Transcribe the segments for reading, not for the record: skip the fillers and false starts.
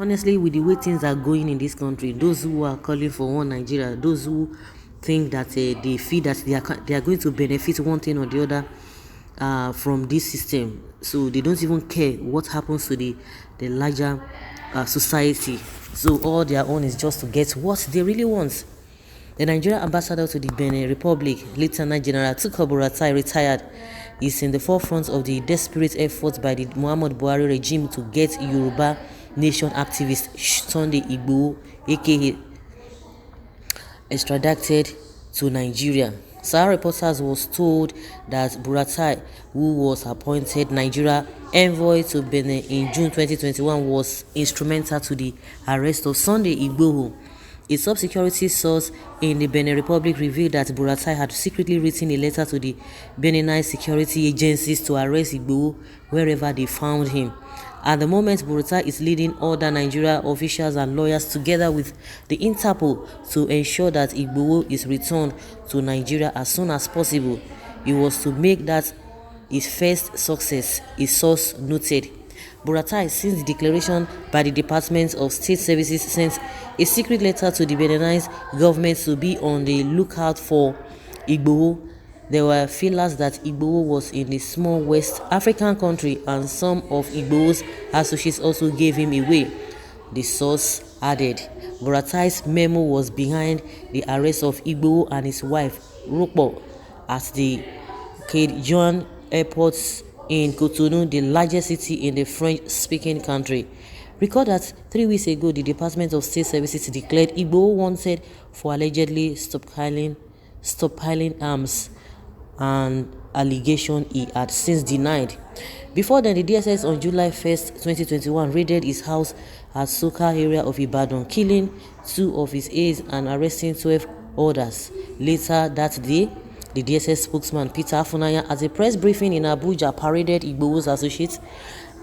Honestly, with the way things are going in this country, those who are calling for one Nigeria, those who think that they feel that they are going to benefit one thing or the other from this system, so they don't even care what happens to the larger society. So all their own is just to get what they really want. The Nigerian ambassador to the Benin Republic, Lieutenant General Burutai, retired, is in the forefront of the desperate efforts by the Muhammad Buhari regime to get Yoruba Nation activist Sunday Igboho, aka extradited to Nigeria. Sahara Reporters was told that Burutai, who was appointed Nigeria envoy to Benin in June 2021, was instrumental to the arrest of Sunday Igboho. A sub-security source in the Benin Republic revealed that Burutai had secretly written a letter to the Beninite security agencies to arrest Igboho wherever they found him. At the moment, Burutai is leading other Nigeria officials and lawyers together with the Interpol to ensure that Igboho is returned to Nigeria as soon as possible. It was to make that his first success, a source noted. Burutai, since the declaration by the Department of State Services, sent a secret letter to the Beninite government to be on the lookout for Igboho. There were feelers that Igboho was in a small West African country and some of Igboho's associates also gave him away. The source added. Buratai's memo was behind the arrest of Igboho and his wife, Rokpo, at the Kedjon airport in Cotonou, the largest city in the French-speaking country. Recall that 3 weeks ago, the Department of State Services declared Igboho wanted for allegedly stockpiling arms, an allegation he had since denied. Before then, the DSS on July 1st, 2021 raided his house at Soka area of Ibadan, killing 2 of his aides and arresting 12 others. Later that day, the DSS spokesman Peter Afunanya, at a press briefing in Abuja, paraded Igboho's associates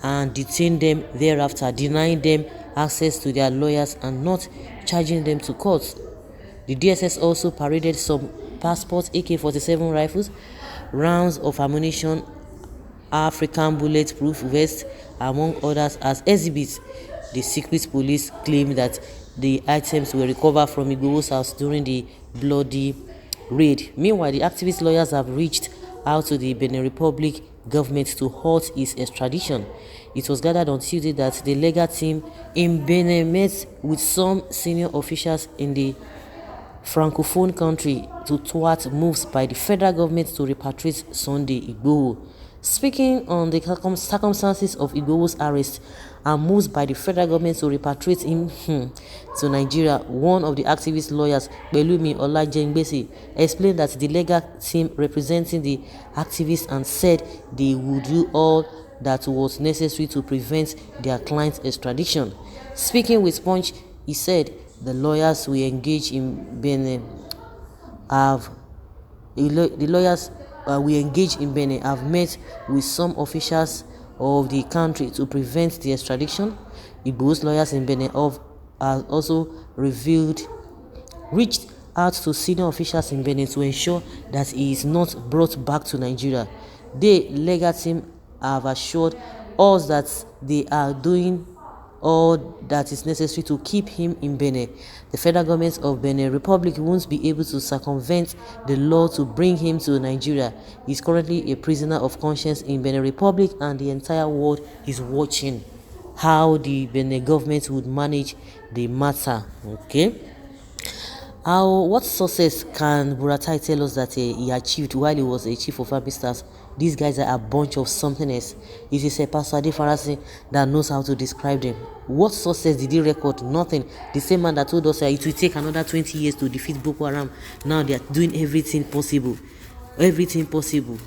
and detained them thereafter, denying them access to their lawyers and not charging them to court. The DSS also paraded some passports, AK-47 rifles, rounds of ammunition, African bulletproof vests, among others, as exhibits. The secret police claimed that the items were recovered from Igboho's house during the bloody raid. Meanwhile, the activist lawyers have reached out to the Benin Republic government to halt his extradition. It was gathered on Tuesday that the legal team in Benin met with some senior officials in the Francophone country to thwart moves by the federal government to repatriate Sunday Igboho. Speaking on the circumstances of Igboho's arrest and moves by the federal government to repatriate him to Nigeria, one of the activist lawyers, Belumi Olajengbesi, explained that the legal team representing the activists and said they would do all that was necessary to prevent their client's extradition. Speaking with Punch, he said the lawyers we engage in Benin have met with some officials of the country to prevent the extradition. Igboho's lawyers in Benin have also reached out to senior officials in Benin to ensure that he is not brought back to Nigeria. The legal team have assured us that they are doing all that is necessary to keep him in Benin. The federal government of Benin Republic won't be able to circumvent the law to bring him to Nigeria. He is currently a prisoner of conscience in Benin Republic, and the entire world is watching how the Benin government would manage the matter. Okay. What success can Burutai tell us that he achieved while he was a chief of army staff? These guys are a bunch of something else. It is a Pastor Farasi that knows how to describe them. What success did he record? Nothing. The same man that told us it will take another 20 years to defeat Boko Haram. Now they are doing everything possible. Everything possible.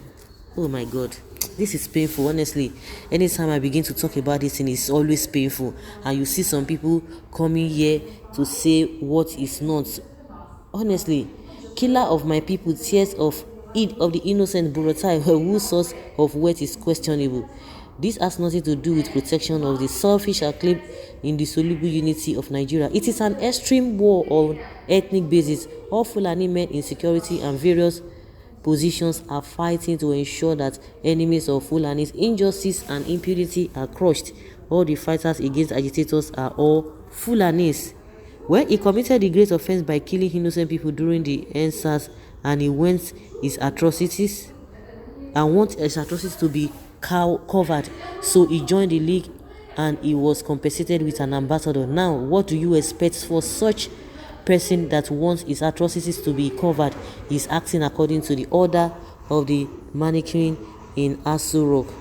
Oh my God. This is painful, honestly. Anytime I begin to talk about this thing, it's always painful. And you see some people coming here to say what is not. Honestly, killer of my people, tears of the innocent Burutai, whose source of wealth is questionable. This has nothing to do with protection of the selfish acclaimed indissoluble unity of Nigeria. It is an extreme war on ethnic basis. All Fulani men in security and various positions are fighting to ensure that enemies of Fulani's injustice and impunity are crushed. all the fighters against agitators are all Fulanis. Well, he committed the great offense by killing innocent people during the EndSARS, and he wants his atrocities to be covered. So he joined the league and he was compensated with an ambassador. Now, what do you expect for such person that wants his atrocities to be covered? He's acting according to the order of the mannequin in Aso Rock.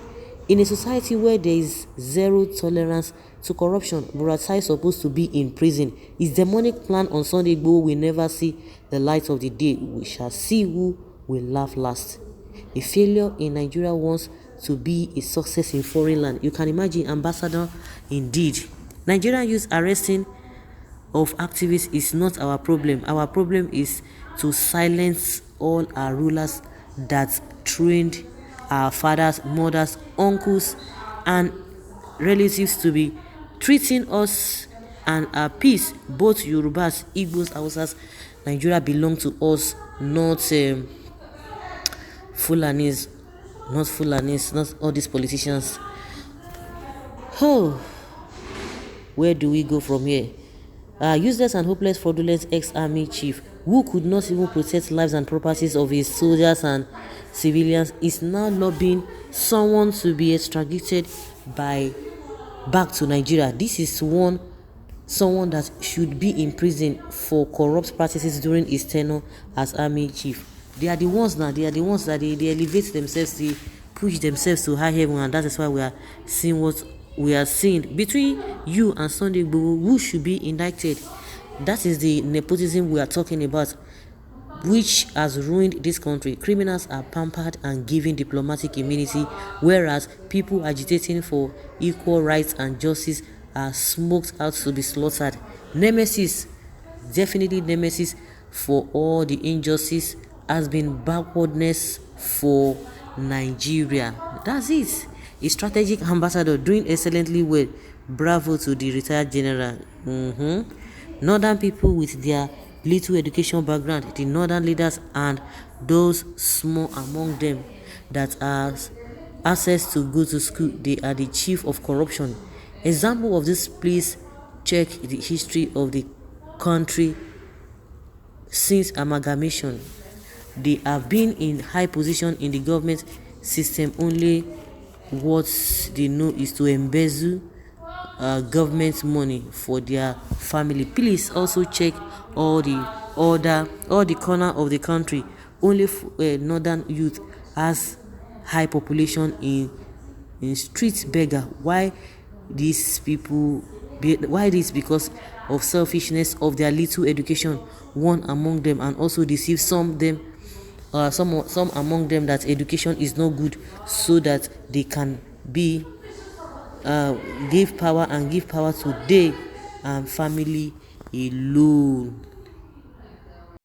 In a society where there is zero tolerance to corruption, Burutai is supposed to be in prison. His demonic plan on Sunday Igboho will never see the light of the day. We shall see who will laugh last. A failure in Nigeria wants to be a success in foreign land. You can imagine, ambassador indeed. Nigerian youth arresting of activists is not our problem. Our problem is to silence all our rulers that trained our fathers, mothers, uncles, and relatives to be treating us and our peace. Both Yorubas, Igbos, Hausas, Nigeria belong to us, not Fulanis, not all these politicians. Oh, where do we go from here? Useless and hopeless fraudulent ex-army chief who could not even protect lives and properties of his soldiers and civilians is now lobbying someone to be extradited back to Nigeria. This is someone that should be in prison for corrupt practices during his tenure as army chief. They are the ones that they elevate themselves, they push themselves to high heaven, and that is why we are seeing what we are seeing. Between you and Sunday Igboho, who should be indicted? That is the nepotism we are talking about, which has ruined this country. Criminals are pampered and given diplomatic immunity, whereas people agitating for equal rights and justice are smoked out to be slaughtered. Nemesis, definitely nemesis for all the injustice has been backwardness for Nigeria. That's it. A strategic ambassador doing excellently well. Bravo to the retired general. Northern people with their little education background, the northern leaders and those small among them that has access to go to school, they are the chief of corruption. Example of this, please check the history of the country since amalgamation. They have been in high position in the government system. Only what they know is to embezzle government money for their family. Please also check all the corner of the country. Only northern youth has high population in street beggar. Why these people? Why this? Because of selfishness of their little education. One among them, and also deceive some among them that education is not good, so that they can be give power to they and family alone.